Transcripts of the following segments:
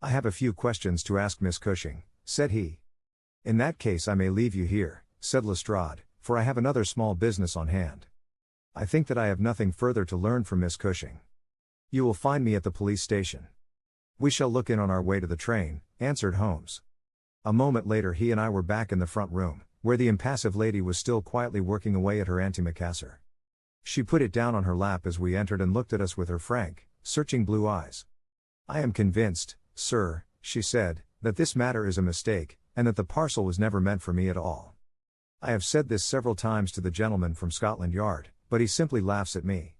"I have a few questions to ask Miss Cushing," said he. "In that case I may leave you here," said Lestrade, "for I have another small business on hand. I think that I have nothing further to learn from Miss Cushing. You will find me at the police station." "We shall look in on our way to the train," answered Holmes. A moment later he and I were back in the front room, where the impassive lady was still quietly working away at her antimacassar. She put it down on her lap as we entered and looked at us with her frank, searching blue eyes. "I am convinced, sir," she said, "that this matter is a mistake, and that the parcel was never meant for me at all. I have said this several times to the gentleman from Scotland Yard, but he simply laughs at me.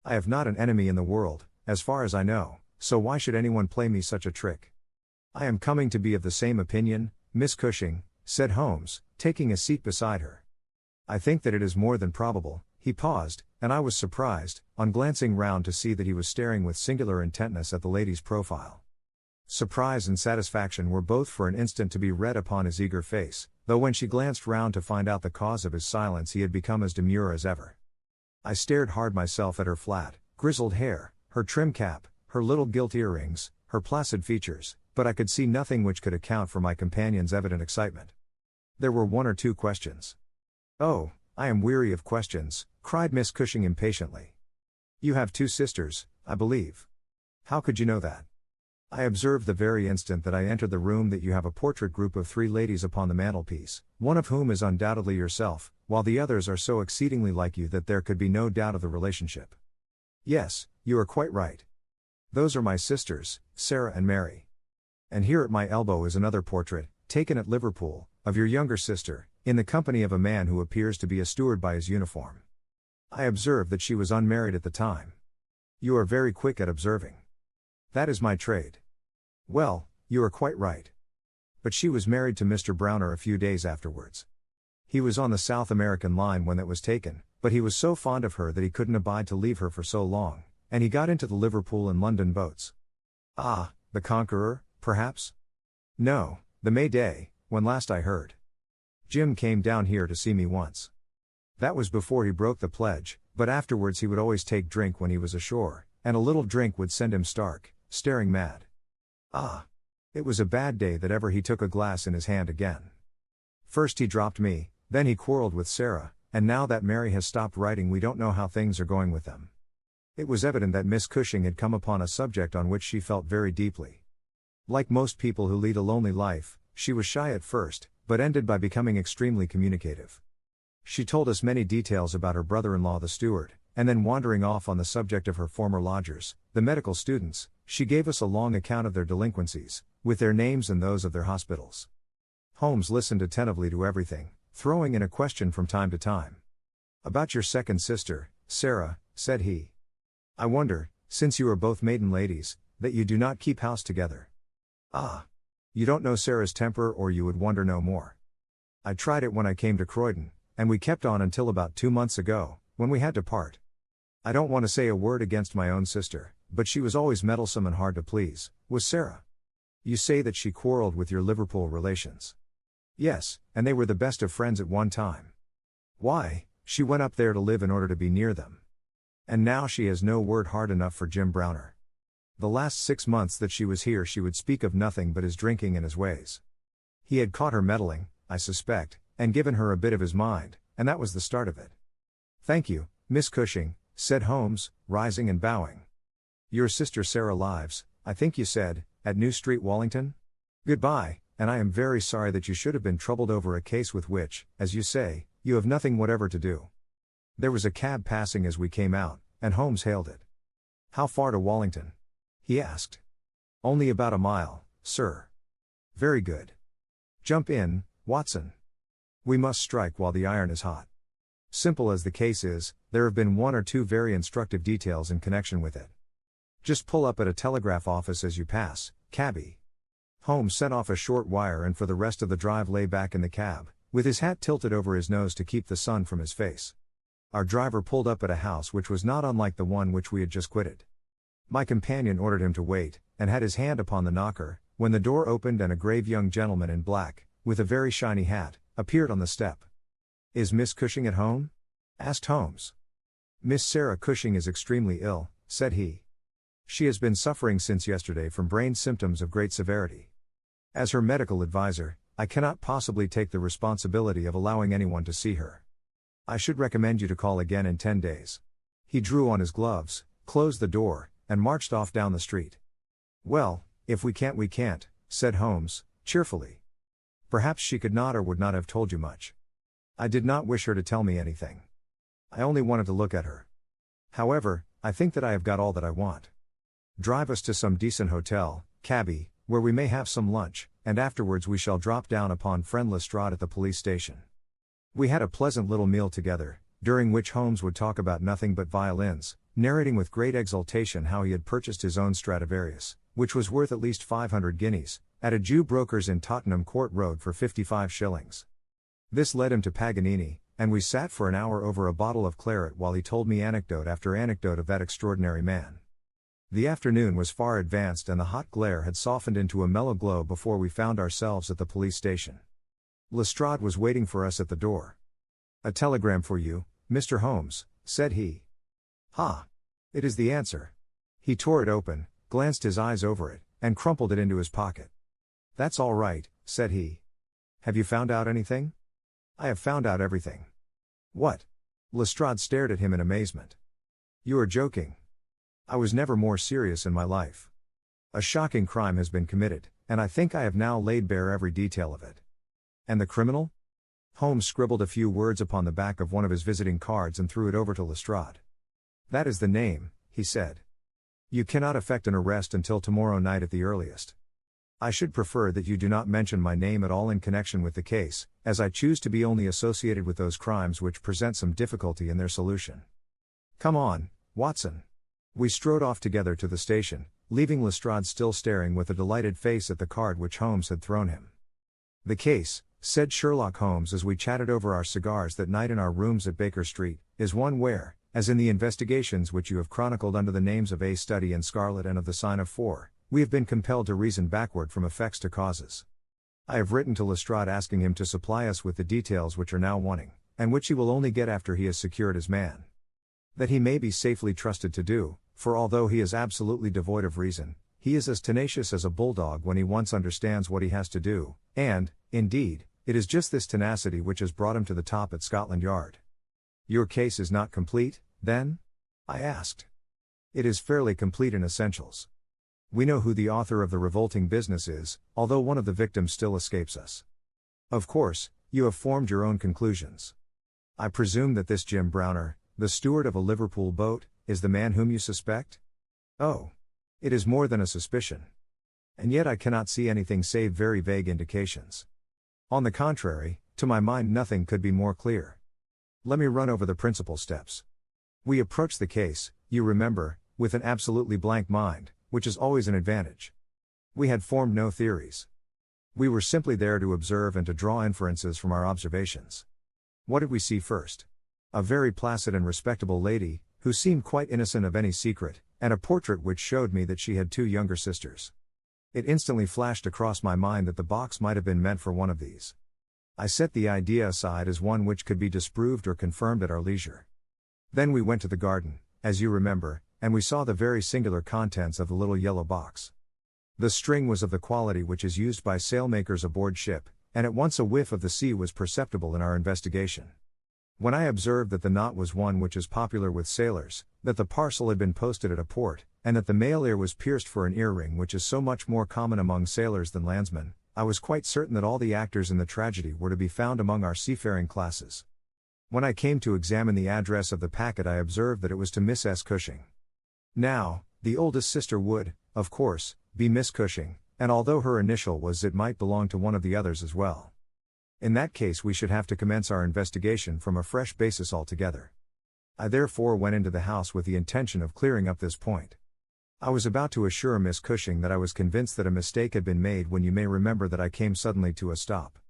I have not an enemy in the world, as far as I know, so why should anyone play me such a trick?" "I am coming to be of the same opinion, Miss Cushing," said Holmes, taking a seat beside her. "I think that it is more than probable." He paused, and I was surprised, on glancing round, to see that he was staring with singular intentness at the lady's profile. Surprise and satisfaction were both for an instant to be read upon his eager face, though when she glanced round to find out the cause of his silence he had become as demure as ever. I stared hard myself at her flat, grizzled hair, her trim cap, her little gilt earrings, her placid features, but I could see nothing which could account for my companion's evident excitement. There were one or two questions. "Oh, I am weary of questions," cried Miss Cushing impatiently. "You have two sisters, I believe. How could you know that?" "I observed the very instant that I entered the room that you have a portrait group of 3 ladies upon the mantelpiece, one of whom is undoubtedly yourself, while the others are so exceedingly like you that there could be no doubt of the relationship." "Yes, you are quite right. Those are my sisters, Sarah and Mary. And here at my elbow is another portrait, taken at Liverpool, of your younger sister, in the company of a man who appears to be a steward by his uniform. I observed that she was unmarried at the time." "You are very quick at observing." "That is my trade." "Well, you are quite right. But she was married to Mr. Browner a few days afterwards. He was on the South American line when that was taken, but he was so fond of her that he couldn't abide to leave her for so long, and he got into the Liverpool and London boats." "Ah, the Conqueror, perhaps?" "No, the May Day, when last I heard. Jim came down here to see me once. That was before he broke the pledge, but afterwards he would always take drink when he was ashore, and a little drink would send him stark, staring mad. Ah! It was a bad day that ever he took a glass in his hand again. First he dropped me, then he quarreled with Sarah, and now that Mary has stopped writing we don't know how things are going with them." It was evident that Miss Cushing had come upon a subject on which she felt very deeply. Like most people who lead a lonely life, she was shy at first, but ended by becoming extremely communicative. She told us many details about her brother-in-law the steward, and then wandering off on the subject of her former lodgers, the medical students, she gave us a long account of their delinquencies, with their names and those of their hospitals. Holmes listened attentively to everything, throwing in a question from time to time. "About your second sister, Sarah," said he. "I wonder, since you are both maiden ladies, that you do not keep house together." "Ah! You don't know Sarah's temper, or you would wonder no more. I tried it when I came to Croydon, and we kept on until about 2 months ago, when we had to part. I don't want to say a word against my own sister, but she was always meddlesome and hard to please, was Sarah. You say that she quarreled with your Liverpool relations." "Yes, and they were the best of friends at one time. Why, she went up there to live in order to be near them. And now she has no word hard enough for Jim Browner. The last 6 months that she was here she would speak of nothing but his drinking and his ways. He had caught her meddling, I suspect, and given her a bit of his mind, and that was the start of it." "Thank you, Miss Cushing," said Holmes, rising and bowing. "Your sister Sarah lives, I think you said, at New Street, Wallington? Goodbye, and I am very sorry that you should have been troubled over a case with which, as you say, you have nothing whatever to do." There was a cab passing as we came out, and Holmes hailed it. "How far to Wallington?" he asked. "Only about a mile, sir." "Very good. Jump in, Watson. We must strike while the iron is hot. Simple as the case is, there have been 1 or 2 very instructive details in connection with it. Just pull up at a telegraph office as you pass, cabby." Holmes sent off a short wire and for the rest of the drive lay back in the cab, with his hat tilted over his nose to keep the sun from his face. Our driver pulled up at a house which was not unlike the one which we had just quitted. My companion ordered him to wait, and had his hand upon the knocker, when the door opened and a grave young gentleman in black, with a very shiny hat, appeared on the step. "Is Miss Cushing at home?" asked Holmes. "Miss Sarah Cushing is extremely ill," said he. She has been suffering since yesterday from brain symptoms of great severity. As her medical advisor, I cannot possibly take the responsibility of allowing anyone to see her. I should recommend you to call again in 10 days. He drew on his gloves, closed the door, and marched off down the street. Well, if we can't, we can't, said Holmes, cheerfully. Perhaps she could not or would not have told you much. I did not wish her to tell me anything. I only wanted to look at her. However, I think that I have got all that I want. Drive us to some decent hotel, cabby, where we may have some lunch, and afterwards we shall drop down upon friend Lestrade at the police station. We had a pleasant little meal together, during which Holmes would talk about nothing but violins, narrating with great exultation how he had purchased his own Stradivarius, which was worth at least 500 guineas, at a Jew broker's in Tottenham Court Road for 55 shillings. This led him to Paganini, and we sat for an hour over a bottle of claret while he told me anecdote after anecdote of that extraordinary man. The afternoon was far advanced and the hot glare had softened into a mellow glow before we found ourselves at the police station. Lestrade was waiting for us at the door. "A telegram for you, Mr. Holmes," said he. "Ha! It is the answer." He tore it open, glanced his eyes over it, and crumpled it into his pocket. "That's all right," said he. "Have you found out anything?" "I have found out everything." "What?" Lestrade stared at him in amazement. "You are joking." "I was never more serious in my life. A shocking crime has been committed, and I think I have now laid bare every detail of it." "And the criminal?" Holmes scribbled a few words upon the back of one of his visiting cards and threw it over to Lestrade. "That is the name," he said. "You cannot effect an arrest until tomorrow night at the earliest. I should prefer that you do not mention my name at all in connection with the case, as I choose to be only associated with those crimes which present some difficulty in their solution. Come on, Watson." We strode off together to the station, leaving Lestrade still staring with a delighted face at the card which Holmes had thrown him. "The case," said Sherlock Holmes as we chatted over our cigars that night in our rooms at Baker Street, "is one where, as in the investigations which you have chronicled under the names of A Study in Scarlet and of the Sign of 4, we have been compelled to reason backward from effects to causes. I have written to Lestrade asking him to supply us with the details which are now wanting, and which he will only get after he has secured his man. That he may be safely trusted to do, for although he is absolutely devoid of reason, he is as tenacious as a bulldog when he once understands what he has to do, and, indeed, it is just this tenacity which has brought him to the top at Scotland Yard." "Your case is not complete, then?" I asked. "It is fairly complete in essentials. We know who the author of the revolting business is, although one of the victims still escapes us. Of course, you have formed your own conclusions. I presume that this Jim Browner, the steward of a Liverpool boat, is the man whom you suspect?" "Oh. It is more than a suspicion. And yet I cannot see anything save very vague indications. On the contrary, to my mind nothing could be more clear. Let me run over the principal steps. We approached the case, you remember, with an absolutely blank mind, which is always an advantage. We had formed no theories. We were simply there to observe and to draw inferences from our observations. What did we see first? A very placid and respectable lady, who seemed quite innocent of any secret, and a portrait which showed me that she had 2 younger sisters. It instantly flashed across my mind that the box might have been meant for one of these. I set the idea aside as one which could be disproved or confirmed at our leisure. Then we went to the garden, as you remember, and we saw the very singular contents of the little yellow box. The string was of the quality which is used by sailmakers aboard ship, and at once a whiff of the sea was perceptible in our investigation. When I observed that the knot was one which is popular with sailors, that the parcel had been posted at a port, and that the male ear was pierced for an earring which is so much more common among sailors than landsmen, I was quite certain that all the actors in the tragedy were to be found among our seafaring classes. When I came to examine the address of the packet, I observed that it was to Miss S. Cushing. Now, the oldest sister would, of course, be Miss Cushing, and although her initial was, it might belong to one of the others as well. In that case we should have to commence our investigation from a fresh basis altogether. I therefore went into the house with the intention of clearing up this point. I was about to assure Miss Cushing that I was convinced that a mistake had been made when you may remember that I came suddenly to a stop.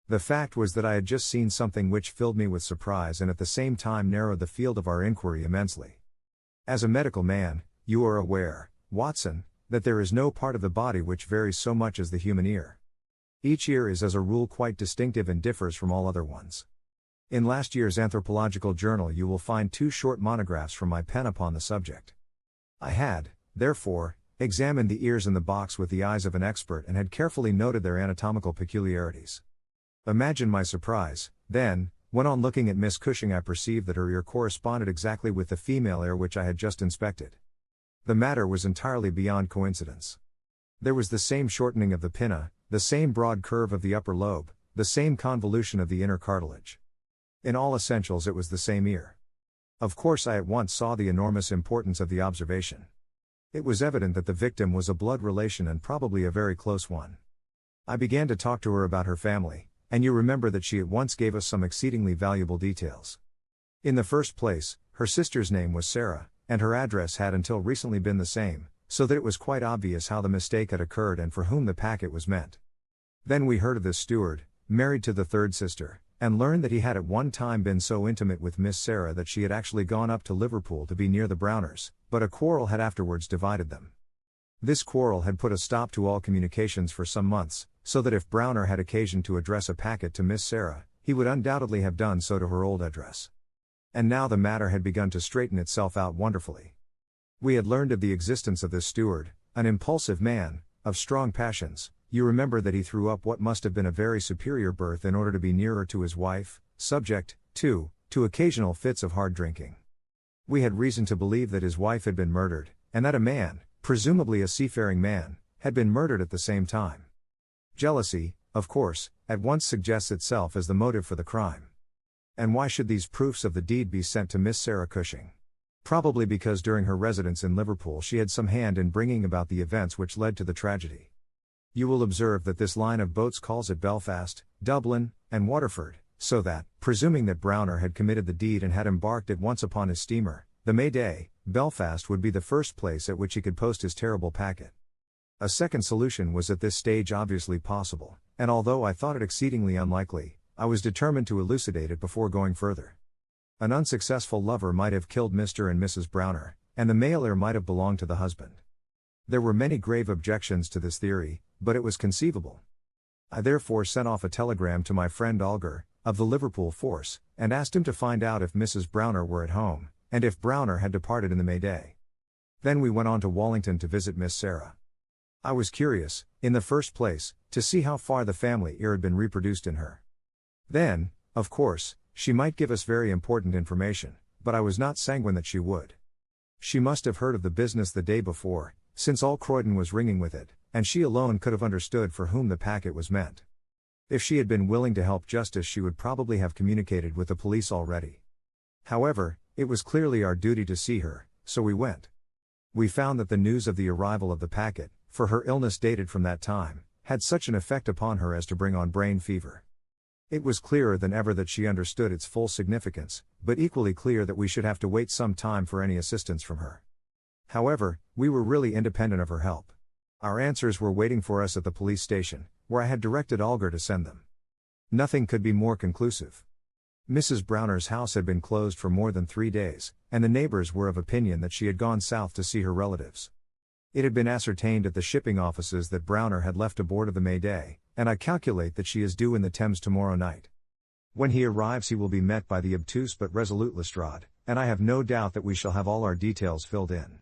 The fact was that I had just seen something which filled me with surprise and at the same time narrowed the field of our inquiry immensely. As a medical man, you are aware, Watson, that there is no part of the body which varies so much as the human ear. Each ear is as a rule quite distinctive and differs from all other ones. In last year's Anthropological Journal you will find 2 short monographs from my pen upon the subject. I had, therefore, examined the ears in the box with the eyes of an expert and had carefully noted their anatomical peculiarities. Imagine my surprise, then, when on looking at Miss Cushing I perceived that her ear corresponded exactly with the female ear which I had just inspected. The matter was entirely beyond coincidence. There was the same shortening of the pinna, the same broad curve of the upper lobe, the same convolution of the inner cartilage. In all essentials it was the same ear. Of course I at once saw the enormous importance of the observation. It was evident that the victim was a blood relation and probably a very close one. I began to talk to her about her family, and you remember that she at once gave us some exceedingly valuable details. In the first place, her sister's name was Sarah, and her address had until recently been the same, so that it was quite obvious how the mistake had occurred and for whom the packet was meant. Then we heard of this steward, married to the third sister, and learned that he had at one time been so intimate with Miss Sarah that she had actually gone up to Liverpool to be near the Browners, but a quarrel had afterwards divided them. This quarrel had put a stop to all communications for some months, so that if Browner had occasion to address a packet to Miss Sarah, he would undoubtedly have done so to her old address. And now the matter had begun to straighten itself out wonderfully. We had learned of the existence of this steward, an impulsive man, of strong passions. You remember that he threw up what must have been a very superior berth in order to be nearer to his wife, subject, too, to occasional fits of hard drinking. We had reason to believe that his wife had been murdered, and that a man, presumably a seafaring man, had been murdered at the same time. Jealousy, of course, at once suggests itself as the motive for the crime. And why should these proofs of the deed be sent to Miss Sarah Cushing? Probably because during her residence in Liverpool she had some hand in bringing about the events which led to the tragedy. You will observe that this line of boats calls at Belfast, Dublin, and Waterford, so that, presuming that Browner had committed the deed and had embarked at once upon his steamer, the Mayday, Belfast would be the first place at which he could post his terrible packet. A second solution was at this stage obviously possible, and although I thought it exceedingly unlikely, I was determined to elucidate it before going further. An unsuccessful lover might have killed Mr. and Mrs. Browner, and the male heir might have belonged to the husband. There were many grave objections to this theory, but it was conceivable. I therefore sent off a telegram to my friend Alger, of the Liverpool force, and asked him to find out if Mrs. Browner were at home, and if Browner had departed in the Mayday. Then we went on to Wallington to visit Miss Sarah. I was curious, in the first place, to see how far the family ear had been reproduced in her. Then, of course, she might give us very important information, but I was not sanguine that she would. She must have heard of the business the day before, since all Croydon was ringing with it, and she alone could have understood for whom the packet was meant. If she had been willing to help justice she would probably have communicated with the police already. However, it was clearly our duty to see her, so we went. We found that the news of the arrival of the packet, for her illness dated from that time, had such an effect upon her as to bring on brain fever. It was clearer than ever that she understood its full significance, but equally clear that we should have to wait some time for any assistance from her. However, we were really independent of her help. Our answers were waiting for us at the police station, where I had directed Alger to send them. Nothing could be more conclusive. Mrs. Browner's house had been closed for more than 3 days, and the neighbors were of opinion that she had gone south to see her relatives. It had been ascertained at the shipping offices that Browner had left aboard of the Mayday, and I calculate that she is due in the Thames tomorrow night. When he arrives he will be met by the obtuse but resolute Lestrade, and I have no doubt that we shall have all our details filled in.